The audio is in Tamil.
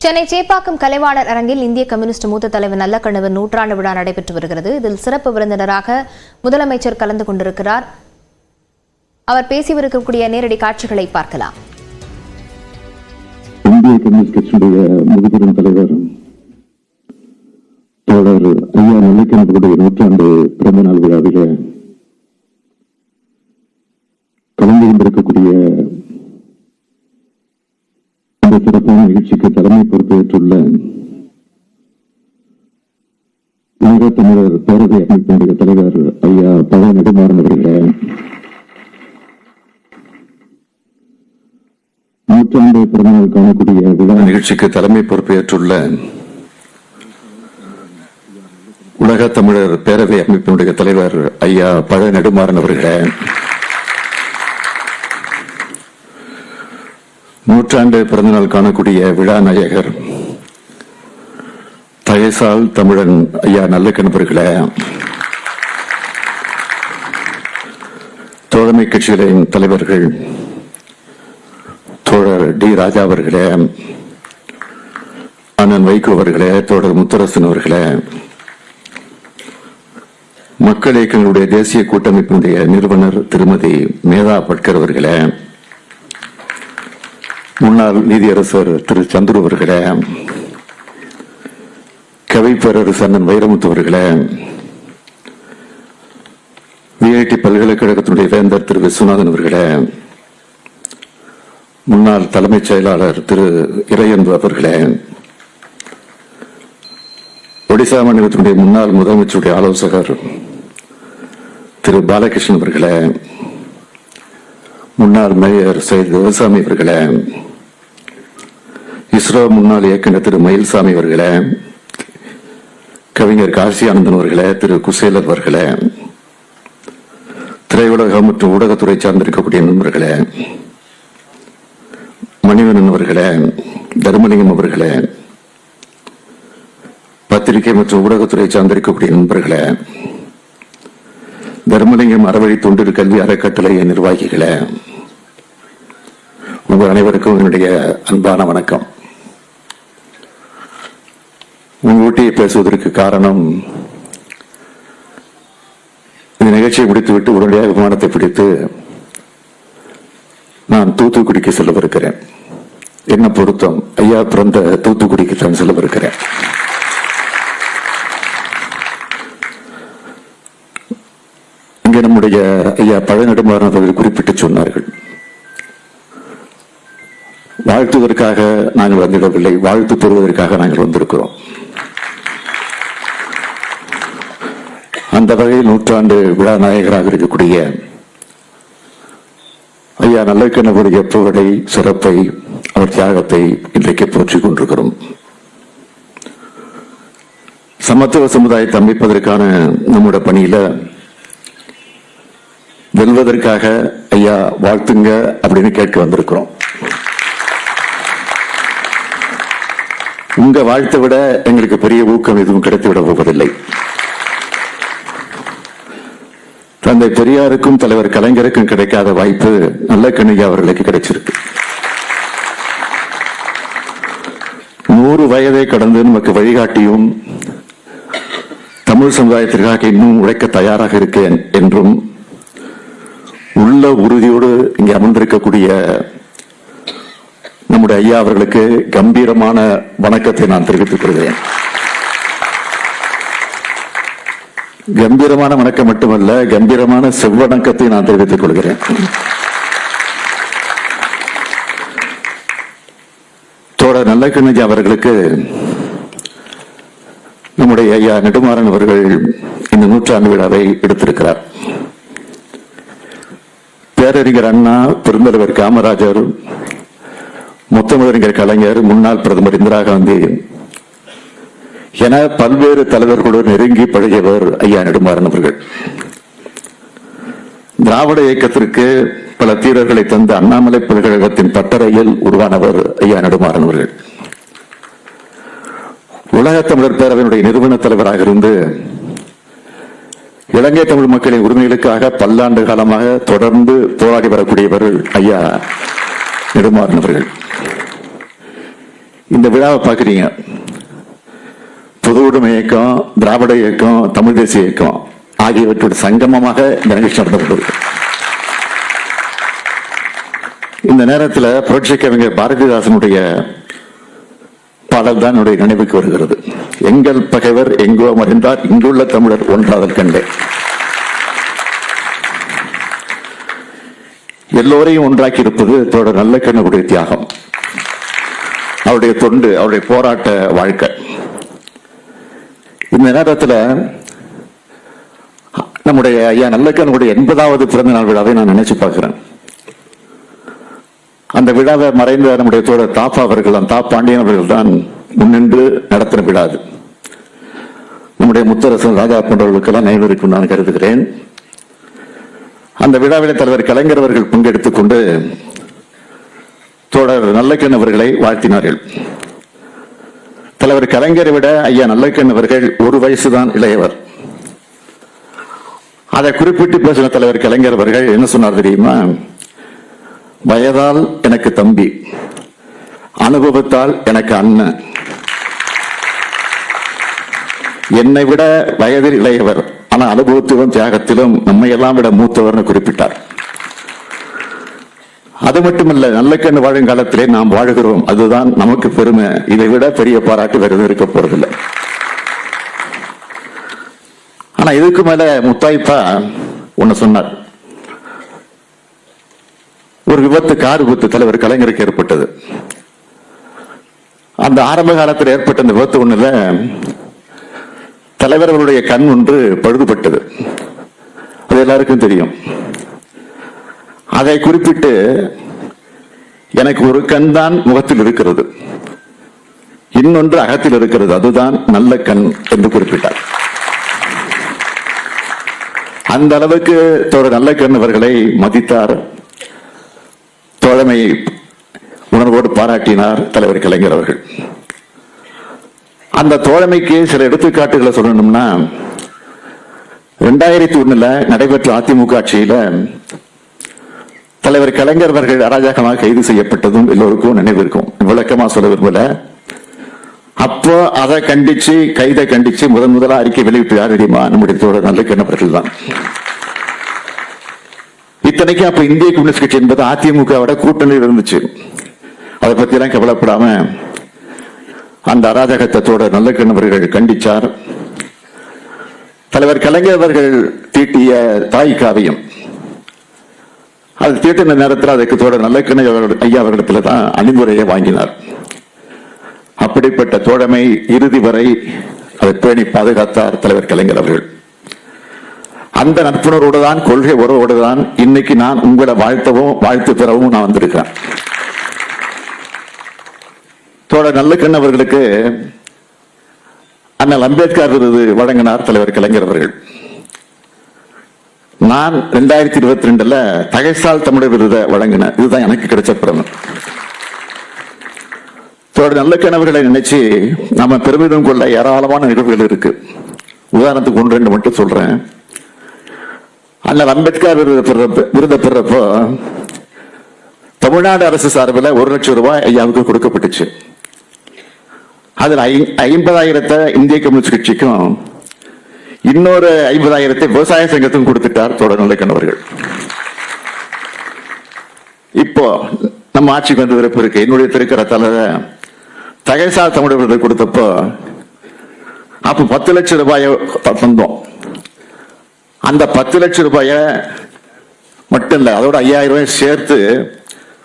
சென்னை சேப்பாக்கம் கலைவாணர் அரங்கில் இந்திய கம்யூனிஸ்ட் மூத்த தலைவர் நல்லக்கண்ணுவின் நூற்றாண்டு விழா நடைபெற்று வருகிறது. இதில் சிறப்பு விருந்தினராக முதலமைச்சர் கலந்து கொண்டிருக்கிறார். அவர் பேசியிருக்கக்கூடிய நேரடி காட்சிகளை பார்க்கலாம். இந்திய கம்யூனிஸ்ட் கட்சியுடைய முதுபெரும் தலைவர் தோழர் ஐயா நல்லக்கண்ணுடைய நூற்றாண்டு பிறந்த நாள் விழாவில கலந்து கொண்டிருக்கக்கூடிய இந்த சிறப்பான நிகழ்ச்சிக்கு தலைமை பொறுப்பேற்றுள்ள உலக தமிழர் பேரவை அமைப்பினுடைய தலைவர் ஐயா பழ நெடுமாறன் அவர்களே, நூற்றாண்டு பிறந்தநாள் காணக்கூடிய விழா நிகழ்ச்சிக்கு தலைமை பொறுப்பேற்றுள்ள உலக தமிழர் பேரவை அமைப்பினுடைய தலைவர் ஐயா பழ நெடுமாறன் அவர்களே, நூற்றாண்டு பிறந்தநாள் காணக்கூடிய விழா நாயகர் தயசால் தமிழன் ஐயா நல்லக்கண்ணு அவர்களே, தோழமை கட்சிகளின் தலைவர்கள் தோழர் டி ராஜா அவர்களே, அண்ணன் வைகோ அவர்களே, தோழர் முத்தரசன் அவர்களே, மக்கள் இயக்கங்களுடைய தேசிய கூட்டமைப்பினுடைய நிறுவனர் திருமதி மேதா பட்கர் அவர்களே, முன்னாள் நீதியரசர் திரு சந்துரு அவர்களே, கவிப்பேரரசு அண்ணன் வைரமுத்து அவர்களே, விஐடி பல்கலைக்கழகத்தினுடைய வேந்தர் திரு விஸ்வநாதன் அவர்களே, முன்னாள் தலைமைச் செயலாளர் திரு இறையன்பு அவர்களே, ஒடிசா மாநிலத்தினுடைய முன்னாள் முதலமைச்சருடைய ஆலோசகர் திரு பாலகிருஷ்ணன் அவர்களே, முன்னாள் மேயர் சையத் தேவசாமி அவர்களே, இஸ்ரோ முன்னாள் இயக்குநர் திரு மயில்சாமி அவர்களே, கவிஞர் காசி ஆனந்தன் அவர்களே, திரு குசேலர் அவர்களே, திரையுலகம் மற்றும் ஊடகத்துறை சார்ந்திருக்கக்கூடிய நண்பர்களே, மணிவண்ணன் அவர்களே, தர்மலிங்கம் அவர்களே, பத்திரிகை மற்றும் ஊடகத்துறை சார்ந்திருக்கக்கூடிய நண்பர்களே, தர்மலிங்கம் அறவழி தொண்டு கல்வி அறக்கட்டளை நிர்வாகிகளே, உங்கள் அனைவருக்கும் என்னுடைய அன்பான வணக்கம். முன்கூட்டியே பேசுவதற்கு காரணம், இந்த நிகழ்ச்சியை முடித்துவிட்டு உடனடியாக விமானத்தை பிடித்து நான் தூத்துக்குடிக்கு செல்லவிருக்கிறேன். என்ன பொருத்தம், ஐயா பிறந்த தூத்துக்குடிக்கு தான் செல்லவிருக்கிறேன். இங்கே நம்முடைய ஐயா பழ நெடுமாறன் அவர்கள் குறிப்பிட்டு சொன்னார்கள், வாழ்த்துவதற்காக நாங்கள் வந்திடவில்லை, வாழ்த்து பெறுவதற்காக நாங்கள் வந்திருக்கிறோம். அந்த வகையில் நூற்றாண்டு விழா நாயகராக இருக்கக்கூடிய ஐயா நல்லக்கண்ணுடைய புகழை, சிறப்பை, அவர் தியாகத்தை இன்றைக்கு போற்றிக் கொண்டிருக்கிறோம். சமத்துவ சமுதாயத்தை அமைப்பதற்கான நம்முடைய பணியில வெல்வதற்காக ஐயா வாழ்த்துங்க அப்படின்னு கேட்க வந்திருக்கிறோம். உங்க வாழ்த்தை விட எங்களுக்கு பெரிய ஊக்கம் எதுவும் கிடைத்துவிட போவதில்லை. தந்தை பெரியாருக்கும் தலைவர் கலைஞருக்கும் கிடைக்காத வாய்ப்பு நல்லக்கண்ணு அவர்களுக்கு கிடைச்சிருக்கு. 100 வயதை கடந்து நமக்கு வழிகாட்டியும் தமிழ் சமுதாயத்திற்காக இன்னும் உழைக்க தயாராக இருக்கேன் என்றும் உள்ள உறுதியோடு இங்கே அமர்ந்திருக்கக்கூடிய நம்முடைய ஐயா அவர்களுக்கு கம்பீரமான வணக்கத்தை நான் தெரிவித்துக் கொள்கிறேன். கம்பீரமான வணக்கம் மட்டுமல்ல, கம்பீரமான செவ்வணக்கத்தை நான் தெரிவித்துக் கொள்கிறேன். தோழர் நல்லக்கண்ணு அவர்களுக்கு நம்முடைய ஐயா நெடுமாறன் அவர்கள் இந்த நூற்றாண்டு விழாவை எடுத்திருக்கிறார். பேரறிஞர் அண்ணா, பெருந்தலைவர் காமராஜர், முத்தமிழறிஞர் கலைஞர், முன்னாள் பிரதமர் இந்திரா காந்தி என பல்வேறு தலைவர்களோடு நெருங்கி பழகியவர் ஐயா நெடுமாறன் அவர்கள். திராவிட இயக்கத்திற்கு பல தீரர்களை தந்த அண்ணாமலை பல்கழகத்தின் பட்டறையில் உருவானவர் ஐயா நெடுமாறன் அவர்கள். உலக தமிழர் பேரவையினுடைய நிறுவன தலைவராக இருந்து இலங்கை தமிழ் மக்களின் உரிமைகளுக்காக பல்லாண்டு காலமாக தொடர்ந்து போராடி வரக்கூடியவர் ஐயா நெடுமாறன் அவர்கள். இந்த விழாவை பார்க்குறீங்க. பொது உடைமை இயக்கம், திராவிட இயக்கம், தமிழ் தேசிய இயக்கம் ஆகியவற்றோட சங்கமமாக இந்த நிகழ்ச்சி நடத்தப்பட்டது. இந்த நேரத்தில் புரட்சி கவிஞர் பாரதிதாசனுடைய பாடல் தான் என்னுடைய நினைவுக்கு வருகிறது. எங்கள் பகைவர் எங்கோ மறைந்தார், இங்குள்ள தமிழர் ஒன்றாதல் கண்டே. எல்லோரையும் ஒன்றாக்கி இருப்பது தோழர் நல்லக்கண்ணுடைய தியாகம், அவருடைய தொண்டு, அவருடைய போராட்ட வாழ்க்கை. இந்த நேரத்தில் நம்முடைய ஐயா நல்லக்கண்ணுடைய 80வது பிறந்த நாள் விழாவை நான் நினைச்சு பார்க்கிறேன். அந்த விழாவை மறைந்த நம்முடைய தோழர் தாப்பா அவர்கள், தா பாண்டியன் அவர்கள் தான் முன்னின்று நடத்தின விழா. நம்முடைய முத்தரசன் ராஜா போன்றவர்களுக்கெல்லாம் நினைவிருக்கும் நான் கருதுகிறேன். அந்த விழாவில் தலைவர் கலைஞர் அவர்கள் பங்கெடுத்துக் கொண்டு தோழர் நல்லக்கண் அவர்களை வாழ்த்தினார்கள். தலைவர் கலைஞரை விட ஐயா நல்லக்கண் அவர்கள் 1 வயசுதான் இளையவர். அதை குறிப்பிட்டு பேசின தலைவர் கலைஞர் அவர்கள் என்ன சொன்னார் தெரியுமா? வயதால் எனக்கு தம்பி, அனுபவத்தால் எனக்கு அண்ணன், என்னை விட வயதில் இளையவர், ஆனால் அனுபவத்திலும் தியாகத்திலும் நம்மை எல்லாம் விட மூத்தவர்னு குறிப்பிட்டார். அது மட்டுமல்ல, நல்லக்கண்ணு வாழும் காலத்திலே நாம் வாழுகிறோம், அதுதான் நமக்கு பெருமை. இதை விட பெரிய பாராட்டு வேறு இருக்க போறதில்லை. ஆனா இதுக்கு மேல முத்தாய்ப்பா ஒன்னு சொன்னார். ஒரு விபத்து, கார் விபத்து தலைவர் கலைஞருக்கு ஏற்பட்டது. அந்த ஆரம்ப காலத்தில் ஏற்பட்ட அந்த விபத்து ஒண்ணுல தலைவர் அவருடைய கண் ஒன்று பழுதுபட்டது. அது எல்லாருக்கும் தெரியும். அதை குறிப்பிட்டு எனக்கு ஒரு கண் தான் முகத்தில் இருக்கிறது, இன்னொன்று அகத்தில் இருக்கிறது, அதுதான் நல்ல கண் என்று குறிப்பிட்டார். அந்த அளவுக்கு தோழர் நல்லக்கண் அவர்களை மதித்தார், தோழமை உணர்வோடு பாராட்டினார் தலைவர் கலைஞர் அவர்கள். அந்த தோழமைக்கு சில எடுத்துக்காட்டுகளை சொல்லணும்னா, 2001 நடைபெற்ற அதிமுக ஆட்சியில தலைவர் கலைஞர் அவர்கள் அராஜகமாக கைது செய்யப்பட்டதும் எல்லோருக்கும் நினைவிருக்கும். விளக்கமா சொல்ல விரும்பல. அப்போ அதை கண்டிச்சு, கைதை கண்டிச்சு முதலா அறிக்கை வெளியிட்டு யார் தெரியுமா? நம்முடைய தோழர் நல்லக்கண் அவர்கள் தான். இத்தனைக்கும் அப்ப இந்திய கம்யூனிஸ்ட் கட்சி என்பது அதிமுகவோட கூட்டணியில் இருந்துச்சு. அதை பத்தி எல்லாம் கவலைப்படாம அந்த அராஜகத்தை தோழர் நல்லக்கண் அவர்கள் கண்டிச்சார். தலைவர் கலைஞர் அவர்கள் தீட்டிய தாய் காவியம், அது தீட்டின நேரத்தில் அதுக்கு தோழர் நல்லக்கண் ஐயா அவர்களிடத்துல தான் அணிமுறையை வாங்கினார். அப்படிப்பட்ட தோழமை இறுதி வரை அதை பேணி பாதுகாத்தார் தலைவர் கலைஞர் அவர்கள். அந்த நட்புணர்வோடு தான், கொள்கை உறவோடு தான் இன்னைக்கு நான் உங்களை வாழ்த்தவும் வாழ்த்து பெறவும் நான் வந்திருக்கிறேன். தோழர் நல்லக்கண் அவர்களுக்கு அண்ணல் அம்பேத்கர் விருது வழங்கினார் தலைவர் கலைஞர் அவர்கள். நான் 2022 தகைசால் தமிழர் விருதை வழங்கினேன். இதுதான் எனக்கு கிடைச்ச பெருமை. தோழர் நல்லக்கண் அவர்களை நினைச்சு நாம பெருமிதம் கொள்ள ஏராளமான நிகழ்வுகள் இருக்கு. உதாரணத்துக்கு 1-2 மட்டும் சொல்றேன். அண்ணல் அம்பேத்கர் விருதை பெறப்போ தமிழ்நாடு அரசு சார்பில் 1 லட்சம் ரூபாய் ஐயாவுக்கு கொடுக்கப்பட்டுச்சு. அதில் 50,000 இந்திய கம்யூனிஸ்ட் கட்சிக்கும் இன்னொரு 50,000 விவசாய சங்கத்துக்கும் கொடுத்துட்டார் தோழர் நல்லக்கண் அவர்கள். இப்போ நம்ம ஆட்சிக்கு வந்து விருப்பம் இருக்கு. என்னுடைய திருக்கரத்தால தகைசால் தமிழர் விருது கொடுத்தப்போ அப்ப 10 லட்சம் ரூபாயை தந்தோம். அந்த 10 லட்சம் ரூபாய மட்டும் இல்ல, அதோட 5,000 ரூபாய் சேர்த்து